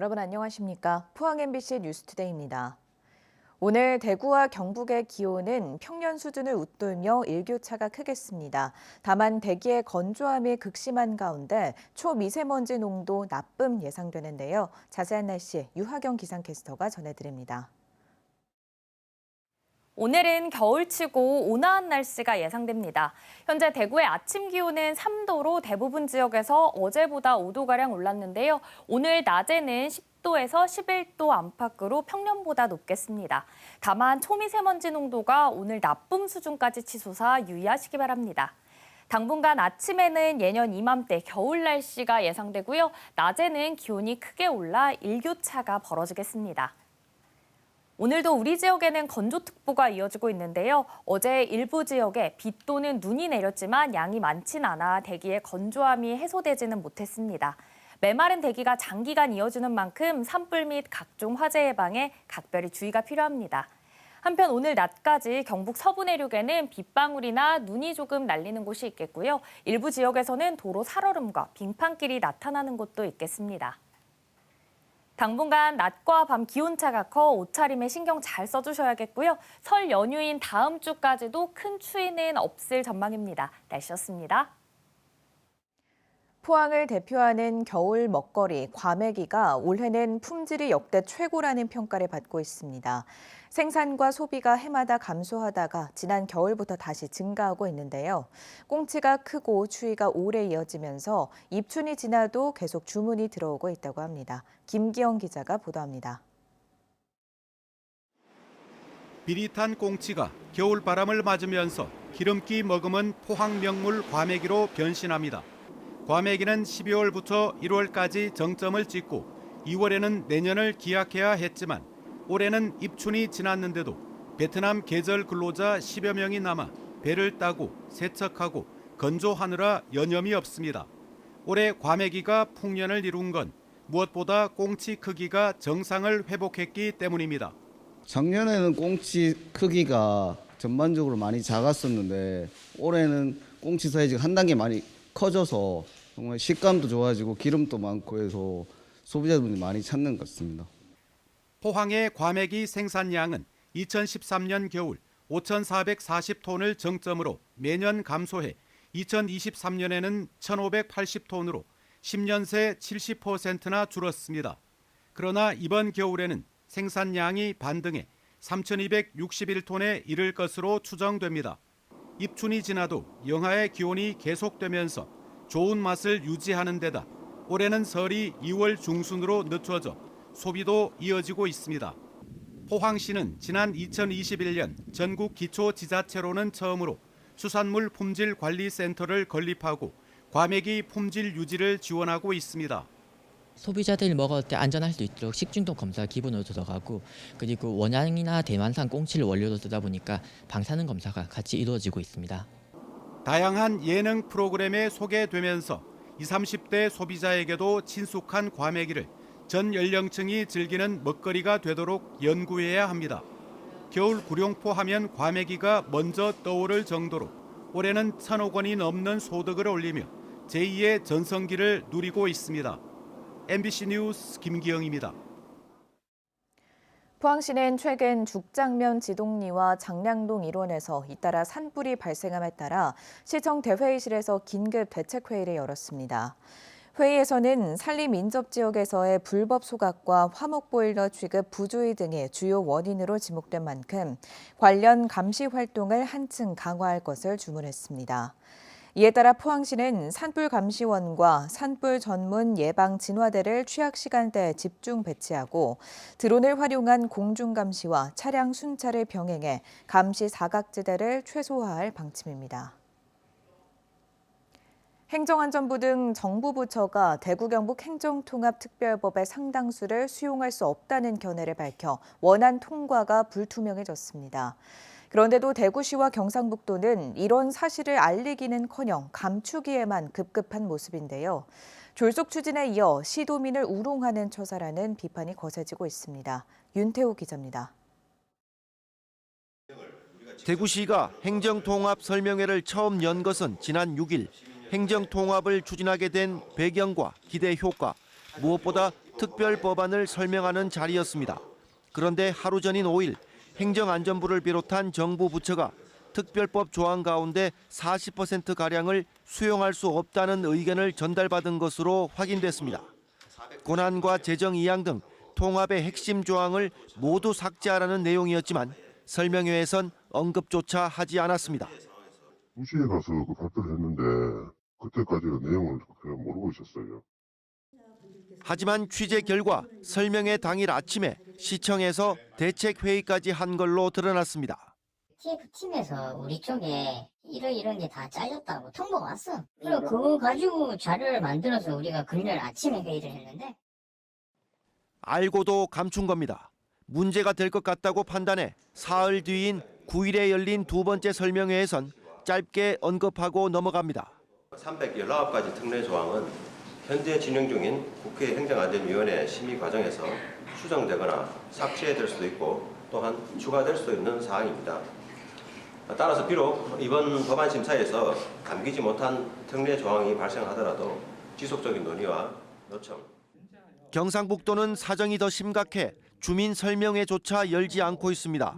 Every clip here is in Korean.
여러분 안녕하십니까? 포항 MBC 뉴스투데이입니다. 오늘 대구와 경북의 기온은 평년 수준을 웃돌며 일교차가 크겠습니다. 다만 대기의 건조함이 극심한 가운데 초미세먼지 농도 나쁨 예상되는데요. 자세한 날씨 유하경 기상캐스터가 전해드립니다. 오늘은 겨울치고 온화한 날씨가 예상됩니다. 현재 대구의 아침 기온은 3도로 대부분 지역에서 어제보다 5도가량 올랐는데요. 오늘 낮에는 10도에서 11도 안팎으로 평년보다 높겠습니다. 다만 초미세먼지 농도가 오늘 나쁨 수준까지 치솟아 유의하시기 바랍니다. 당분간 아침에는 예년 이맘때 겨울 날씨가 예상되고요. 낮에는 기온이 크게 올라 일교차가 벌어지겠습니다. 오늘도 우리 지역에는 건조특보가 이어지고 있는데요. 어제 일부 지역에 비 또는 눈이 내렸지만 양이 많진 않아 대기의 건조함이 해소되지는 못했습니다. 메마른 대기가 장기간 이어지는 만큼 산불 및 각종 화재 예방에 각별히 주의가 필요합니다. 한편 오늘 낮까지 경북 서부 내륙에는 빗방울이나 눈이 조금 날리는 곳이 있겠고요. 일부 지역에서는 도로 살얼음과 빙판길이 나타나는 곳도 있겠습니다. 당분간 낮과 밤 기온차가 커 옷차림에 신경 잘 써주셔야겠고요. 설 연휴인 다음 주까지도 큰 추위는 없을 전망입니다. 날씨였습니다. 포항을 대표하는 겨울 먹거리 과메기가 올해는 품질이 역대 최고라는 평가를 받고 있습니다. 생산과 소비가 해마다 감소하다가 지난 겨울부터 다시 증가하고 있는데요. 꽁치가 크고 추위가 오래 이어지면서 입춘이 지나도 계속 주문이 들어오고 있다고 합니다. 김기영 기자가 보도합니다. 비릿한 꽁치가 겨울바람을 맞으면서 기름기 머금은 포항 명물 과메기로 변신합니다. 과메기는 12월부터 1월까지 정점을 찍고 2월에는 내년을 기약해야 했지만 올해는 입춘이 지났는데도 베트남 계절 근로자 10여 명이 남아 배를 따고 세척하고 건조하느라 여념이 없습니다. 올해 과메기가 풍년을 이룬 건 무엇보다 꽁치 크기가 정상을 회복했기 때문입니다. 작년에는 꽁치 크기가 전반적으로 많이 작았었는데 올해는 꽁치 사이즈가 한 단계 많이 커져서 정말 식감도 좋아지고 기름도 많고 해서 소비자분들이 많이 찾는 것 같습니다. 포항의 과메기 생산량은 2013년 겨울 5,440톤을 정점으로 매년 감소해 2023년에는 1,580톤으로 10년 새 70%나 줄었습니다. 그러나 이번 겨울에는 생산량이 반등해 3,261톤에 이를 것으로 추정됩니다. 입춘이 지나도 영하의 기온이 계속되면서 좋은 맛을 유지하는 데다 올해는 설이 2월 중순으로 늦춰져 소비도 이어지고 있습니다. 포항시는 지난 2021년 전국 기초지자체로는 처음으로 수산물 품질 관리센터를 건립하고 과메기 품질 유지를 지원하고 있습니다. 소비자들이 먹을 때 안전할 수 있도록 식중독 검사 기본으로 들어가고 그리고 원양이나 대만산 꽁치를 원료로 쓰다 보니까 방사능 검사가 같이 이루어지고 있습니다. 다양한 예능 프로그램에 소개되면서 20, 30대 소비자에게도 친숙한 과메기를 전 연령층이 즐기는 먹거리가 되도록 연구해야 합니다. 겨울 구룡포 하면 과메기가 먼저 떠오를 정도로 올해는 1,000억 원이 넘는 소득을 올리며 제2의 전성기를 누리고 있습니다. MBC 뉴스 김기영입니다. 포항시는 최근 죽장면 지동리와 장량동 일원에서 잇따라 산불이 발생함에 따라 시청 대회의실에서 긴급 대책회의를 열었습니다. 회의에서는 산림인접지역에서의 불법 소각과 화목보일러 취급 부주의 등이 주요 원인으로 지목된 만큼 관련 감시 활동을 한층 강화할 것을 주문했습니다. 이에 따라 포항시는 산불감시원과 산불 전문 예방 진화대를 취약 시간대에 집중 배치하고 드론을 활용한 공중감시와 차량 순찰을 병행해 감시 사각지대를 최소화할 방침입니다. 행정안전부 등 정부 부처가 대구 경북 행정통합특별법의 상당수를 수용할 수 없다는 견해를 밝혀 원안 통과가 불투명해졌습니다. 그런데도 대구시와 경상북도는 이런 사실을 알리기는커녕 감추기에만 급급한 모습인데요. 졸속 추진에 이어 시도민을 우롱하는 처사라는 비판이 거세지고 있습니다. 윤태우 기자입니다. 대구시가 행정통합 설명회를 처음 연 것은 지난 6일 행정통합을 추진하게 된 배경과 기대 효과, 무엇보다 특별 법안을 설명하는 자리였습니다. 그런데 하루 전인 5일 행정안전부를 비롯한 정부 부처가 특별법 조항 가운데 40%가량을 수용할 수 없다는 의견을 전달받은 것으로 확인됐습니다. 권한과 재정 이양 등 통합의 핵심 조항을 모두 삭제하라는 내용이었지만 설명회에선 언급조차 하지 않았습니다. 부시에 가서 발표를 했는데 그때까지 내용을 모르고 있었어요. 하지만 취재 결과 설명회 당일 아침에 시청에서 대책회의까지 한 걸로 드러났습니다. TF팀에서 우리 쪽에 이런 게 다 잘렸다고 통보가 왔어. 그럼 그거 가지고 자료를 만들어서 우리가 금요일 아침에 회의를 했는데. 알고도 감춘 겁니다. 문제가 될 것 같다고 판단해 사흘 뒤인 9일에 열린 두 번째 설명회에선 짧게 언급하고 넘어갑니다. 319가지 특례 조항은 현재 진행 중인 국회 행정안전위원회 심의 과정에서 수정되거나 삭제될 수도 있고 또한 추가될 수도 있는 사항입니다. 따라서 비록 이번 법안 심사에서 담기지 못한 특례 조항이 발생하더라도 지속적인 논의와 요청. 경상북도는 사정이 더 심각해 주민 설명회조차 열지 않고 있습니다.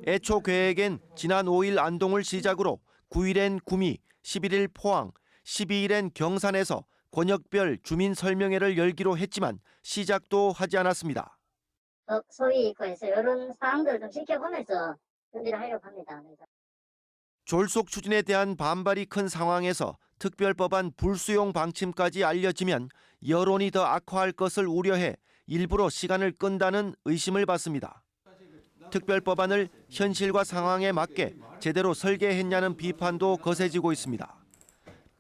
애초 계획엔 지난 5일 안동을 시작으로 9일엔 구미, 11일 포항, 12일엔 경산에서 권역별 주민 설명회를 열기로 했지만 시작도 하지 않았습니다. 소위 해서 이런 사항들을 좀 지켜보면서 준비를 하려고 합니다. 졸속 추진에 대한 반발이 큰 상황에서 특별법안 불수용 방침까지 알려지면 여론이 더 악화할 것을 우려해 일부러 시간을 끈다는 의심을 받습니다. 특별법안을 현실과 상황에 맞게 제대로 설계했냐는 비판도 거세지고 있습니다.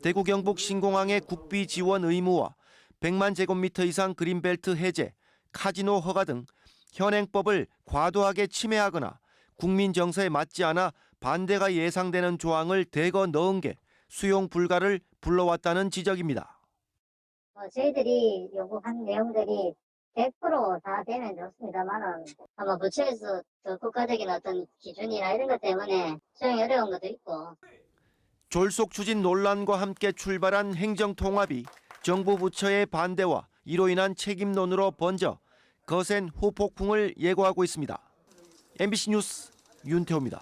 대구 경북 신공항의 국비 지원 의무화, 100만 제곱미터 이상 그린벨트 해제, 카지노 허가 등 현행법을 과도하게 침해하거나 국민 정서에 맞지 않아 반대가 예상되는 조항을 대거 넣은 게 수용 불가를 불러왔다는 지적입니다. 저희들이 요구한 내용들이 100%다 되면 좋습니다만 아마 부처에서 더 국가적인 어떤 기준이나 이런 것 때문에 수용이 어려운 것도 있고. 졸속 추진 논란과 함께 출발한 행정통합이 정부 부처의 반대와 이로 인한 책임론으로 번져 거센 후폭풍을 예고하고 있습니다. MBC 뉴스 윤태호입니다.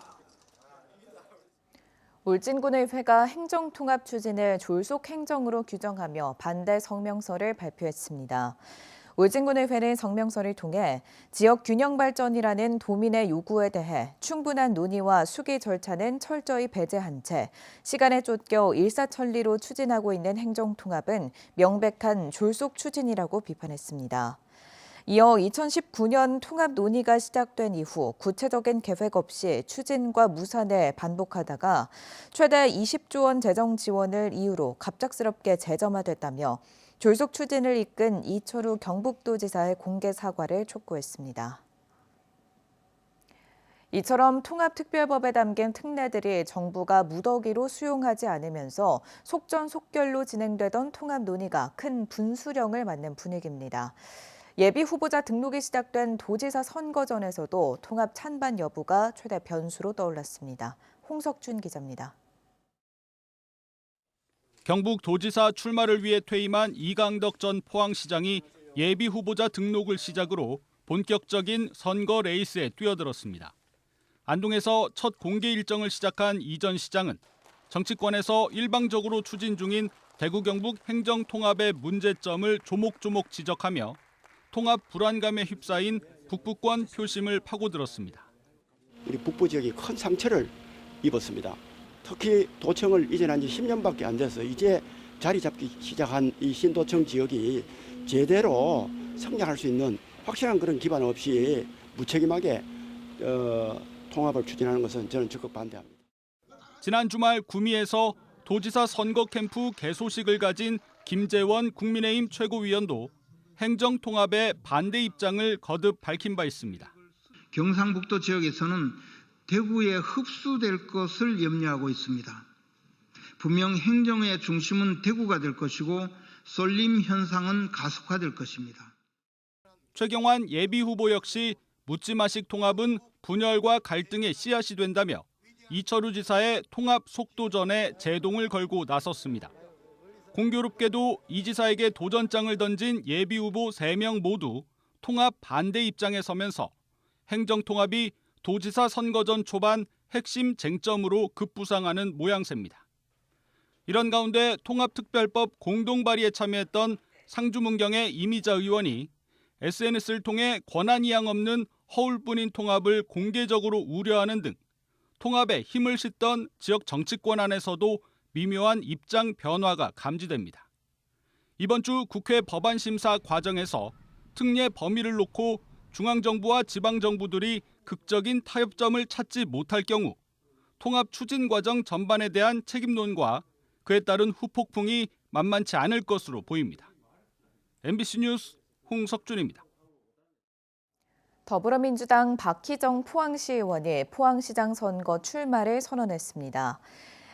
울진군의회가 행정통합 추진을 졸속 행정으로 규정하며 반대 성명서를 발표했습니다. 울진군의회는 성명서를 통해 지역 균형 발전이라는 도민의 요구에 대해 충분한 논의와 수기 절차는 철저히 배제한 채 시간에 쫓겨 일사천리로 추진하고 있는 행정통합은 명백한 졸속 추진이라고 비판했습니다. 이어 2019년 통합 논의가 시작된 이후 구체적인 계획 없이 추진과 무산을 반복하다가 최대 20조 원 재정 지원을 이유로 갑작스럽게 재점화됐다며 졸속 추진을 이끈 이철우 경북도지사의 공개 사과를 촉구했습니다. 이처럼 통합특별법에 담긴 특례들이 정부가 무더기로 수용하지 않으면서 속전속결로 진행되던 통합 논의가 큰 분수령을 맞는 분위기입니다. 예비 후보자 등록이 시작된 도지사 선거전에서도 통합 찬반 여부가 최대 변수로 떠올랐습니다. 홍석준 기자입니다. 경북 도지사 출마를 위해 퇴임한 이강덕 전 포항시장이 예비 후보자 등록을 시작으로 본격적인 선거 레이스에 뛰어들었습니다. 안동에서 첫 공개 일정을 시작한 이 전 시장은 정치권에서 일방적으로 추진 중인 대구 경북 행정통합의 문제점을 조목조목 지적하며 통합 불안감에 휩싸인 북부권 표심을 파고들었습니다. 우리 북부 지역이 큰 상처를 입었습니다. 특히 도청을 이전한 지 10년밖에 안 돼서 이제 자리 잡기 시작한 이 신도청 지역이 제대로 성장할 수 있는 확실한 그런 기반 없이 무책임하게 통합을 추진하는 것은 저는 적극 반대합니다. 지난 주말 구미에서 도지사 선거 캠프 개소식을 가진 김재원 국민의힘 최고위원도 행정통합의 반대 입장을 거듭 밝힌 바 있습니다. 경상북도 지역에서는 대구에 흡수될 것을 염려하고 있습니다. 분명 행정의 중심은 대구가 될 것이고 쏠림 현상은 가속화될 것입니다. 최경환 예비후보 역시 묻지마식 통합은 분열과 갈등의 씨앗이 된다며 이철우 지사의 통합 속도전에 제동을 걸고 나섰습니다. 공교롭게도 이 지사에게 도전장을 던진 예비후보 3명 모두 통합 반대 입장에 서면서 행정통합이 도지사 선거 전 초반 핵심 쟁점으로 급부상하는 모양새입니다. 이런 가운데 통합특별법 공동 발의에 참여했던 상주문경의 이미자 의원이 SNS를 통해 권한이양 없는 허울뿐인 통합을 공개적으로 우려하는 등 통합에 힘을 싣던 지역 정치권 안에서도 미묘한 입장 변화가 감지됩니다. 이번 주 국회 법안 심사 과정에서 특례 범위를 놓고 중앙정부와 지방정부들이 극적인 타협점을 찾지 못할 경우 통합 추진 과정 전반에 대한 책임론과 그에 따른 후폭풍이 만만치 않을 것으로 보입니다. MBC 뉴스 홍석준입니다. 더불어민주당 박희정 포항시 의원이 포항시장 선거 출마를 선언했습니다.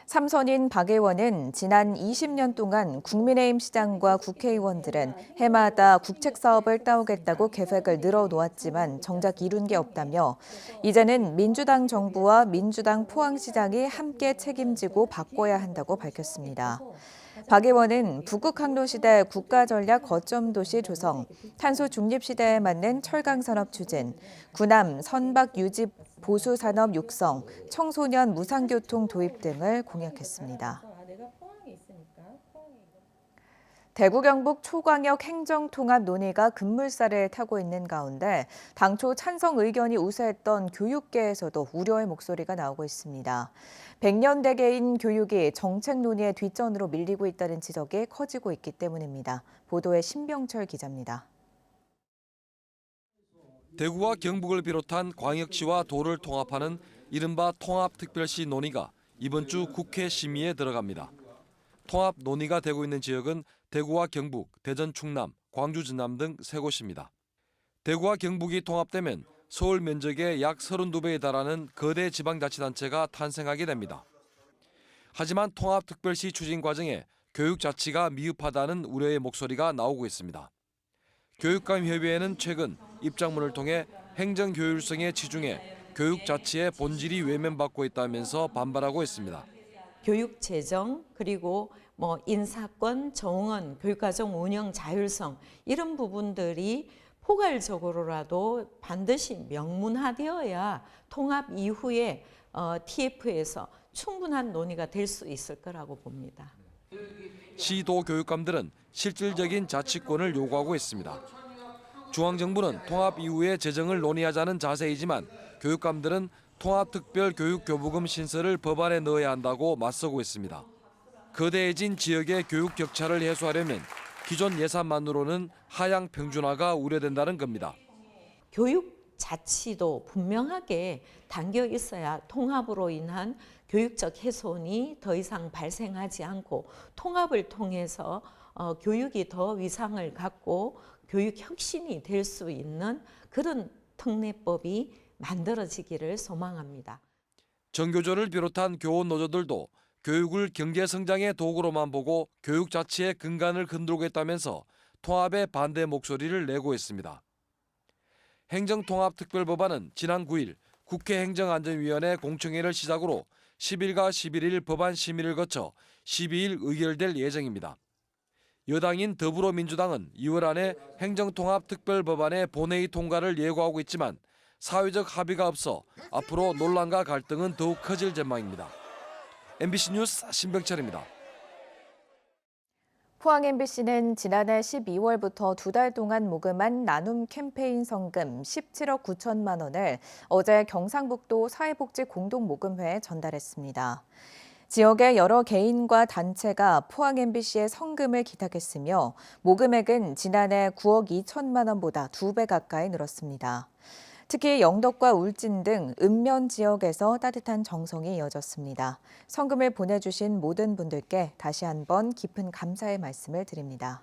3선인 박 의원은 지난 20년 동안 국민의힘 시장과 국회의원들은 해마다 국책사업을 따오겠다고 계획을 늘어놓았지만 정작 이룬 게 없다며 이제는 민주당 정부와 민주당 포항시장이 함께 책임지고 바꿔야 한다고 밝혔습니다. 박 의원은 북극항로시대 국가전략 거점도시 조성, 탄소 중립시대에 맞는 철강산업 추진, 군함 선박 유지 보수산업 육성, 청소년 무상교통 도입 등을 공약했습니다. 대구 경북 초광역 행정통합 논의가 급물살을 타고 있는 가운데 당초 찬성 의견이 우세했던 교육계에서도 우려의 목소리가 나오고 있습니다. 100년대계인 교육이 정책 논의의 뒷전으로 밀리고 있다는 지적이 커지고 있기 때문입니다. 보도에 신병철 기자입니다. 대구와 경북을 비롯한 광역시와 도를 통합하는 이른바 통합특별시 논의가 이번 주 국회 심의에 들어갑니다. 통합 논의가 되고 있는 지역은 대구와 경북, 대전, 충남, 광주, 전남 등 3곳입니다. 대구와 경북이 통합되면 서울 면적의 약 32배에 달하는 거대 지방자치단체가 탄생하게 됩니다. 하지만 통합특별시 추진 과정에 교육자치가 미흡하다는 우려의 목소리가 나오고 있습니다. 교육감협의회는 최근 입장문을 통해 행정교율성에 치중해 교육자치의 본질이 외면받고 있다면서 반발하고 있습니다. 교육재정 그리고 인사권, 정원, 교육과정 운영 자율성 이런 부분들이 포괄적으로라도 반드시 명문화되어야 통합 이후에 TF에서 충분한 논의가 될 수 있을 거라고 봅니다. 시도 교육감들은 실질적인 자치권을 요구하고 있습니다. 중앙정부는 통합 이후에 재정을 논의하자는 자세이지만 교육감들은 통합특별교육교부금 신설을 법안에 넣어야 한다고 맞서고 있습니다. 거대해진 지역의 교육 격차를 해소하려면 기존 예산만으로는 하향 평준화가 우려된다는 겁니다. 교육 자치도 분명하게 담겨 있어야 통합으로 인한 교육적 훼손이 더 이상 발생하지 않고 통합을 통해서 교육이 더 위상을 갖고 교육 혁신이 될 수 있는 그런 특례법이 만들어지기를 소망합니다. 전교조를 비롯한 교원 노조들도 교육을 경제 성장의 도구로만 보고 교육 자치의 근간을 흔들겠다면서 통합에 반대 목소리를 내고 있습니다. 행정통합특별법안은 지난 9일 국회 행정안전위원회 공청회를 시작으로 10일과 11일 법안 심의를 거쳐 12일 의결될 예정입니다. 여당인 더불어민주당은 2월 안에 행정통합특별법안의 본회의 통과를 예고하고 있지만 사회적 합의가 없어 앞으로 논란과 갈등은 더욱 커질 전망입니다. MBC 뉴스 신병철입니다. 포항 MBC는 지난해 12월부터 2달 동안 모금한 나눔 캠페인 성금 17억 9천만 원을 어제 경상북도 사회복지공동모금회에 전달했습니다. 지역의 여러 개인과 단체가 포항 MBC의 성금을 기탁했으며 모금액은 지난해 9억 2천만 원보다 2배 가까이 늘었습니다. 특히 영덕과 울진 등 읍면 지역에서 따뜻한 정성이 이어졌습니다. 성금을 보내주신 모든 분들께 다시 한번 깊은 감사의 말씀을 드립니다.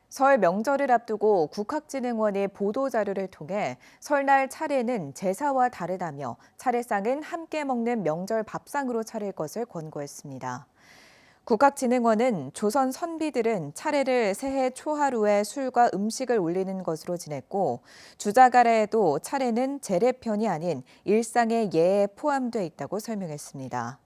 설 명절을 앞두고 국학진흥원이 보도자료를 통해 설날 차례는 제사와 다르다며 차례상은 함께 먹는 명절 밥상으로 차릴 것을 권고했습니다. 국학진흥원은 조선 선비들은 차례를 새해 초하루에 술과 음식을 올리는 것으로 지냈고 주자가래에도 차례는 제례편이 아닌 일상의 예에 포함돼 있다고 설명했습니다.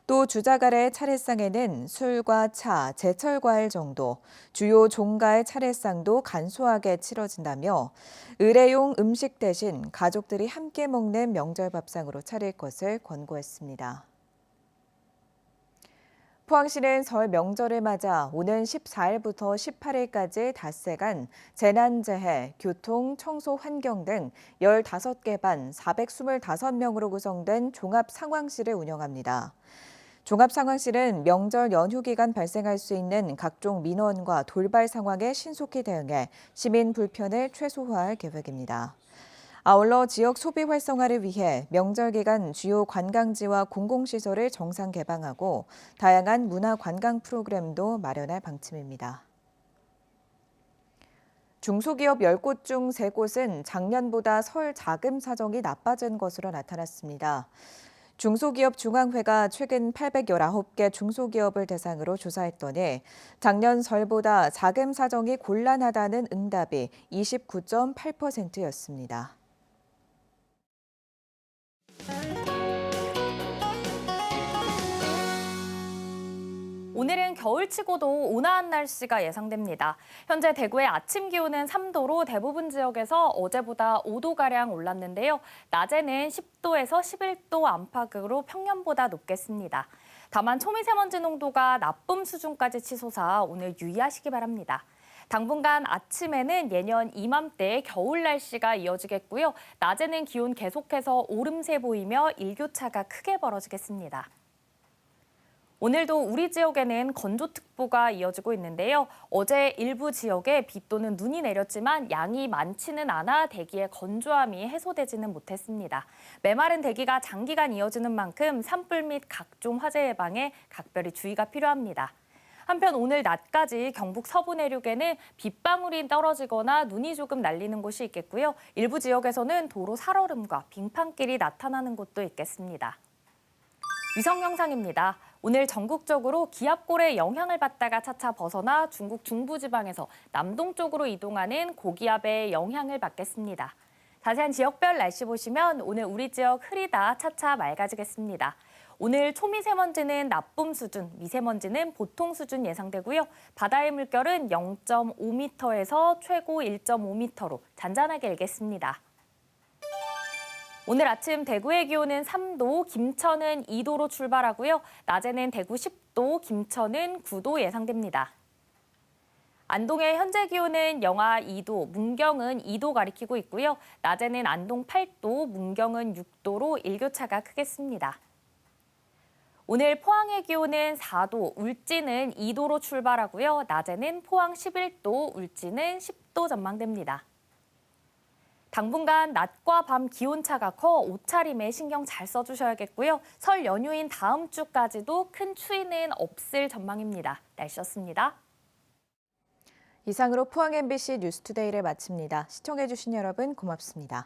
또 주작 아래 차례상에는 술과 차, 제철 과일 정도, 주요 종가의 차례상도 간소하게 치러진다며 의례용 음식 대신 가족들이 함께 먹는 명절 밥상으로 차릴 것을 권고했습니다. 포항시는 설 명절을 맞아 오는 14일부터 18일까지 닷새간 재난재해, 교통, 청소, 환경 등 15개 반 425명으로 구성된 종합상황실을 운영합니다. 종합상황실은 명절 연휴 기간 발생할 수 있는 각종 민원과 돌발 상황에 신속히 대응해 시민 불편을 최소화할 계획입니다. 아울러 지역 소비 활성화를 위해 명절 기간 주요 관광지와 공공시설을 정상 개방하고 다양한 문화 관광 프로그램도 마련할 방침입니다. 중소기업 10곳 중 3곳은 작년보다 설 자금 사정이 나빠진 것으로 나타났습니다. 중소기업 중앙회가 최근 819개 중소기업을 대상으로 조사했더니 작년 설보다 자금 사정이 곤란하다는 응답이 29.8%였습니다. 오늘은 겨울치고도 온화한 날씨가 예상됩니다. 현재 대구의 아침 기온은 3도로 대부분 지역에서 어제보다 5도가량 올랐는데요. 낮에는 10도에서 11도 안팎으로 평년보다 높겠습니다. 다만 초미세먼지 농도가 나쁨 수준까지 치솟아 오늘 유의하시기 바랍니다. 당분간 아침에는 예년 이맘때 겨울 날씨가 이어지겠고요. 낮에는 기온 계속해서 오름세 보이며 일교차가 크게 벌어지겠습니다. 오늘도 우리 지역에는 건조특보가 이어지고 있는데요. 어제 일부 지역에 비 또는 눈이 내렸지만 양이 많지는 않아 대기의 건조함이 해소되지는 못했습니다. 메마른 대기가 장기간 이어지는 만큼 산불 및 각종 화재 예방에 각별히 주의가 필요합니다. 한편 오늘 낮까지 경북 서부 내륙에는 빗방울이 떨어지거나 눈이 조금 날리는 곳이 있겠고요. 일부 지역에서는 도로 살얼음과 빙판길이 나타나는 곳도 있겠습니다. 위성 영상입니다. 오늘 전국적으로 기압골의 영향을 받다가 차차 벗어나 중국 중부지방에서 남동쪽으로 이동하는 고기압의 영향을 받겠습니다. 자세한 지역별 날씨 보시면 오늘 우리 지역 흐리다 차차 맑아지겠습니다. 오늘 초미세먼지는 나쁨 수준, 미세먼지는 보통 수준 예상되고요. 바다의 물결은 0.5m에서 최고 1.5m로 잔잔하게 일겠습니다. 오늘 아침 대구의 기온은 3도, 김천은 2도로 출발하고요. 낮에는 대구 10도, 김천은 9도 예상됩니다. 안동의 현재 기온은 영하 2도, 문경은 2도 가리키고 있고요. 낮에는 안동 8도, 문경은 6도로 일교차가 크겠습니다. 오늘 포항의 기온은 4도, 울진은 2도로 출발하고요. 낮에는 포항 11도, 울진은 10도 전망됩니다. 당분간 낮과 밤 기온차가 커 옷차림에 신경 잘 써주셔야겠고요. 설 연휴인 다음 주까지도 큰 추위는 없을 전망입니다. 날씨였습니다. 이상으로 포항 MBC 뉴스투데이를 마칩니다. 시청해주신 여러분 고맙습니다.